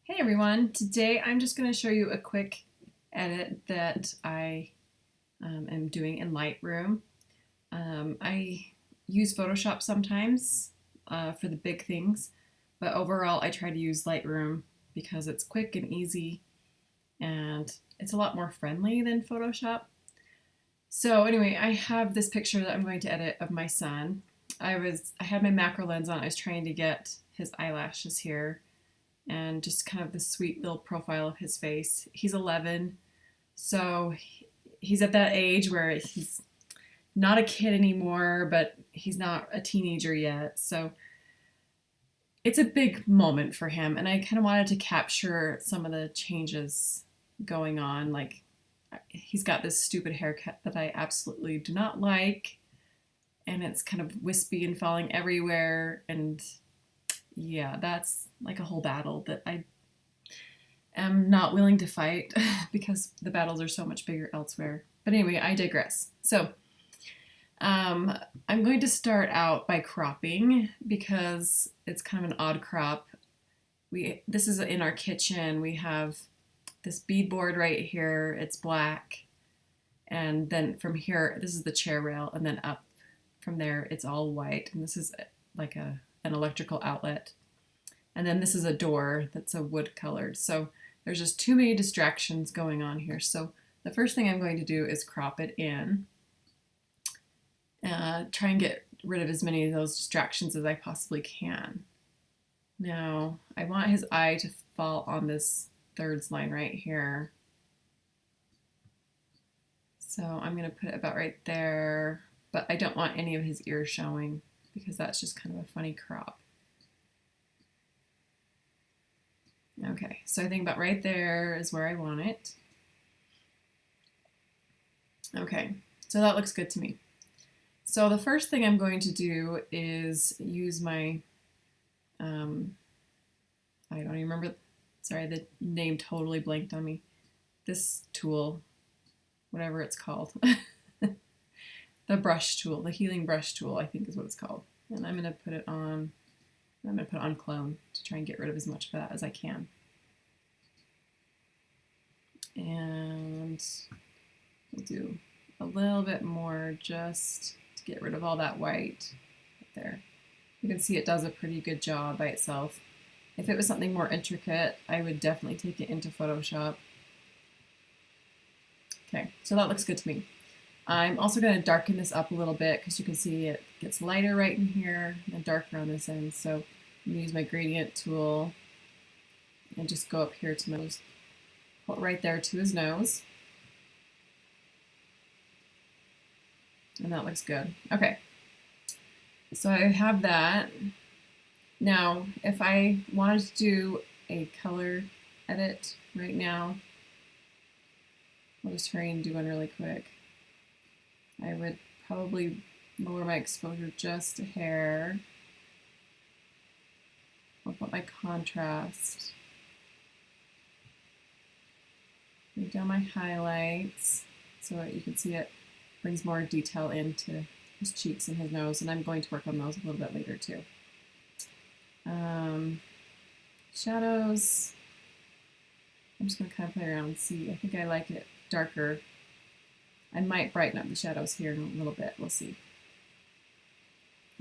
Hey everyone, today I'm just going to show you a quick edit that I am doing in Lightroom. I use Photoshop sometimes for the big things, but overall I try to use Lightroom because it's quick and easy and it's a lot more friendly than Photoshop. So anyway, I have this picture that I'm going to edit of my son. I had my macro lens on. I was trying to get his eyelashes here and just kind of the sweet little profile of his face. He's 11, so he's at that age where he's not a kid anymore, but he's not a teenager yet. So it's a big moment for him, and I kind of wanted to capture some of the changes going on. Like, he's got this stupid haircut that I absolutely do not like, and it's kind of wispy and falling everywhere, and yeah, that's like a whole battle that I am not willing to fight because the battles are so much bigger elsewhere. But anyway, I digress. So I'm going to start out by cropping because it's kind of an odd crop. This is in our kitchen. We have this beadboard right here. It's black. And then from here, this is the chair rail, and then up from there, it's all white. And this is like an electrical outlet. And then this is a door that's a wood colored. So there's just too many distractions going on here. So the first thing I'm going to do is crop it in. Try and get rid of as many of those distractions as I possibly can. Now, I want his eye to fall on this thirds line right here. So I'm going to put it about right there, but I don't want any of his ears showing because that's just kind of a funny crop. Okay, so I think about right there is where I want it. Okay, so that looks good to me. So the first thing I'm going to do is use my, I don't even remember, sorry, the name totally blanked on me. This tool, whatever it's called. The brush tool, the healing brush tool, I think is what it's called. And I'm going to put it on, clone to try and get rid of as much of that as I can. And we'll do a little bit more just to get rid of all that white right there. You can see it does a pretty good job by itself. If it was something more intricate, I would definitely take it into Photoshop. Okay, so that looks good to me. I'm also going to darken this up a little bit because you can see it gets lighter right in here and darker on this end. So I'm going to use my gradient tool and just go up here to my nose, put right there to his nose. And that looks good. Okay, so I have that. Now, if I wanted to do a color edit right now, I'll just hurry and do one really quick. I would probably lower my exposure just a hair. I'll put my contrast. Bring down my highlights so that you can see it brings more detail into his cheeks and his nose, and I'm going to work on those a little bit later too. Shadows, I'm just going to kind of play around and see. I think I like it darker. I might brighten up the shadows here in a little bit. We'll see.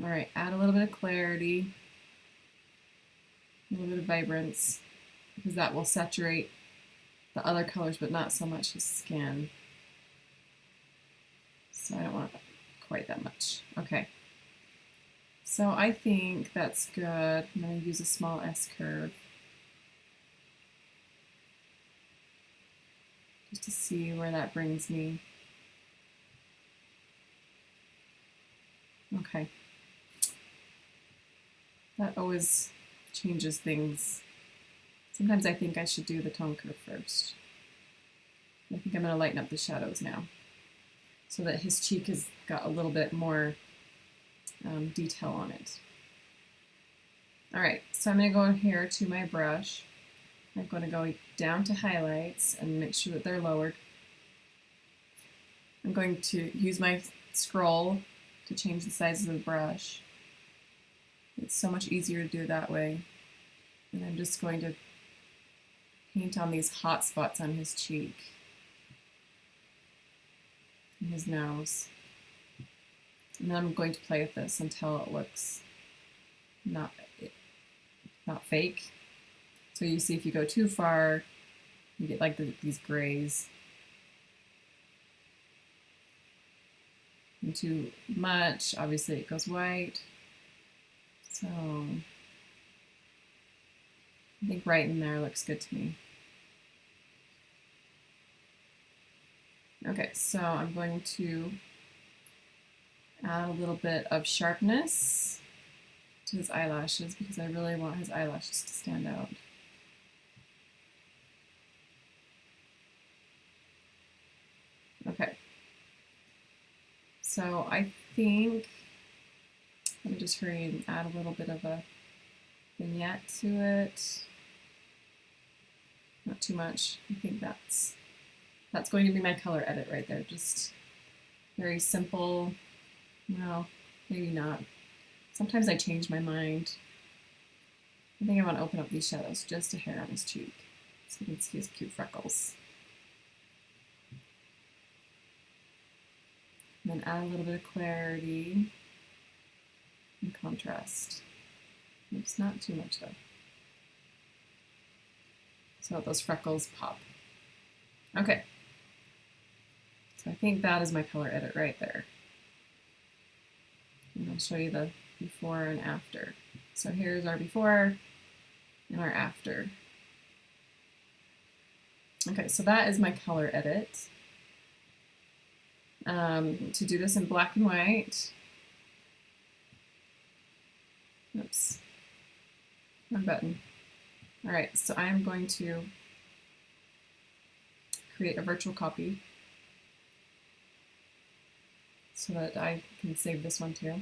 All right, add a little bit of clarity, a little bit of vibrance, because that will saturate the other colors, but not so much his skin. So I don't want quite that much. Okay. So I think that's good. I'm going to use a small S curve just to see where that brings me. Okay. That always changes things. Sometimes I think I should do the tone curve first. I think I'm going to lighten up the shadows now so that his cheek has got a little bit more detail on it. All right, so I'm going to go in here to my brush. I'm going to go down to highlights and make sure that they're lowered. I'm going to use my scroll to change the size of the brush. It's so much easier to do it that way. And I'm just going to paint on these hot spots on his cheek and his nose. And then I'm going to play with this until it looks not fake. So you see if you go too far, you get like these grays. And too much, obviously it goes white. So I think right in there looks good to me. Okay, so I'm going to add a little bit of sharpness to his eyelashes because I really want his eyelashes to stand out. Okay, so I think, let me just hurry and add a little bit of a vignette to it. Not too much. I think that's going to be my color edit right there. Just very simple. Well, maybe not. Sometimes I change my mind. I think I want to open up these shadows just a hair on his cheek so you can see his cute freckles. And then add a little bit of clarity and contrast. Oops, not too much though. So those freckles pop. Okay. So I think that is my color edit right there. And I'll show you the before and after. So here's our before and our after. Okay, so that is my color edit. To do this in black and white, oops, wrong button. All right, so I'm going to create a virtual copy so that I can save this one too.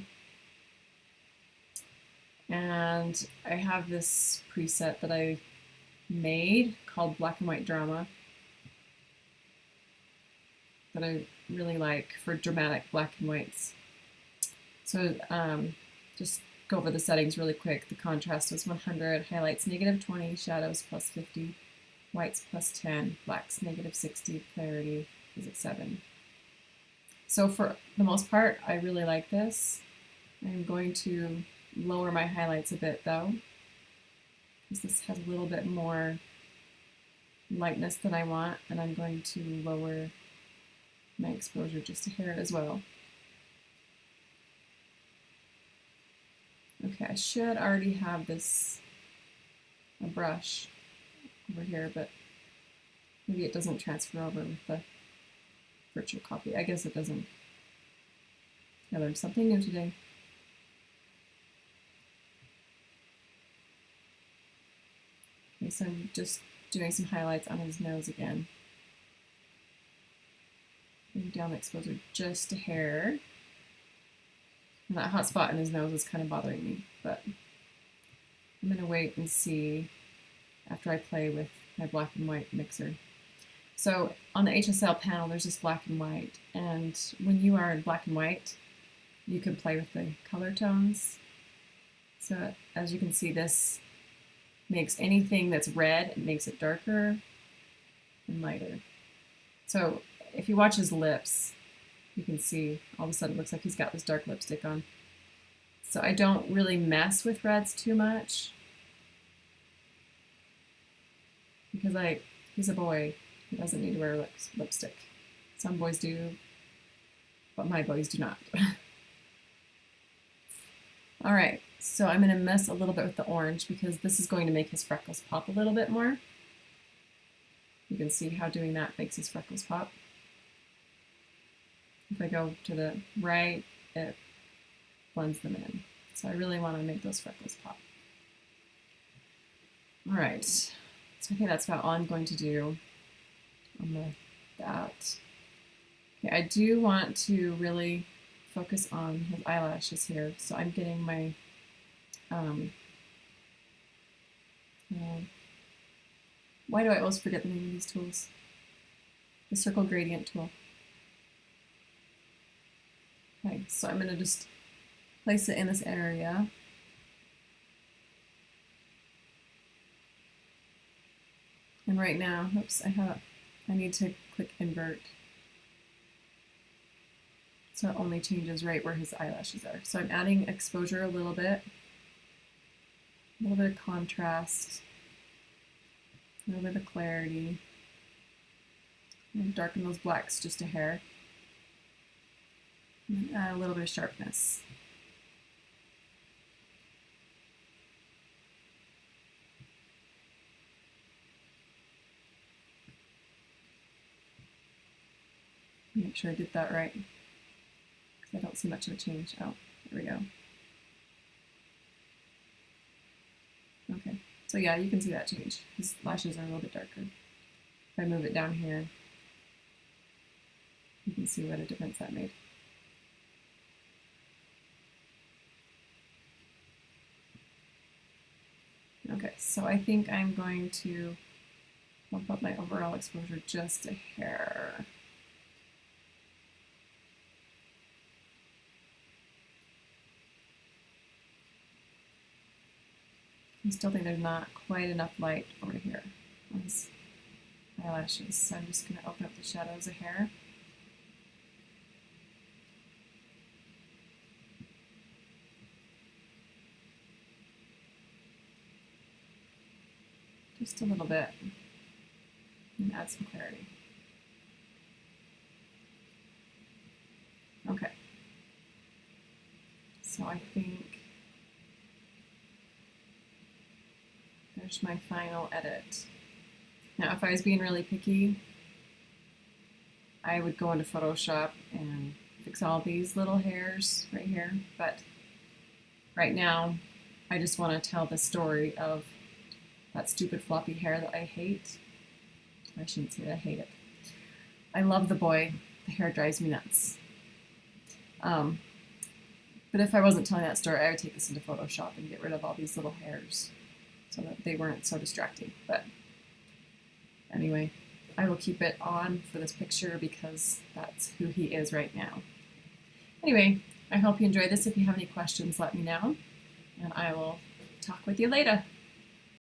And I have this preset that I made called Black and White Drama that I really like for dramatic black and whites. So just go over the settings really quick. The contrast was 100, highlights -20, shadows +50, whites +10, blacks -60, clarity is at 7. So for the most part, I really like this. I'm going to lower my highlights a bit though, because this has a little bit more lightness than I want, and I'm going to lower my exposure just a hair as well. Okay, I should already have this a brush over here, but maybe it doesn't transfer over with the virtual copy. I guess it doesn't. I learned something new today. Okay, so I'm just doing some highlights on his nose again. Bring down the exposure just a hair. And that hot spot in his nose is kind of bothering me, but I'm going to wait and see after I play with my black and white mixer. So on the HSL panel, there's this black and white, and when you are in black and white, you can play with the color tones. So as you can see, this makes anything that's red, it makes it darker and lighter. So if you watch his lips, you can see all of a sudden it looks like he's got this dark lipstick on. So I don't really mess with reds too much because he's a boy. He doesn't need to wear lipstick. Some boys do, but my boys do not. All right, so I'm going to mess a little bit with the orange because this is going to make his freckles pop a little bit more. You can see how doing that makes his freckles pop. If I go to the right, it blends them in. So I really want to make those freckles pop. All right, so I think that's about all I'm going to do on that. Okay, I do want to really focus on his eyelashes here. So I'm getting my why do I always forget the name of these tools? The circle gradient tool. Okay, so I'm going to just place it in this area. And right now, oops, I need to click invert. So it only changes right where his eyelashes are. So I'm adding exposure a little bit of contrast, a little bit of clarity. And darken those blacks just a hair. And add a little bit of sharpness. Make sure I did that right, because I don't see much of a change. Oh, there we go. Okay, so yeah, you can see that change. His lashes are a little bit darker. If I move it down here, you can see what a difference that made. Okay, so I think I'm going to bump up my overall exposure just a hair. I still think there's not quite enough light over here on his eyelashes, so I'm just going to open up the shadows a hair. Just a little bit, and add some clarity. Okay, so I think there's my final edit. Now, if I was being really picky, I would go into Photoshop and fix all these little hairs right here, but right now, I just want to tell the story of that stupid floppy hair that I hate. I shouldn't say that I hate it. I love the boy. The hair drives me nuts. But if I wasn't telling that story, I would take this into Photoshop and get rid of all these little hairs so that they weren't so distracting. But anyway, I will keep it on for this picture because that's who he is right now. Anyway, I hope you enjoyed this. If you have any questions, let me know, and I will talk with you later.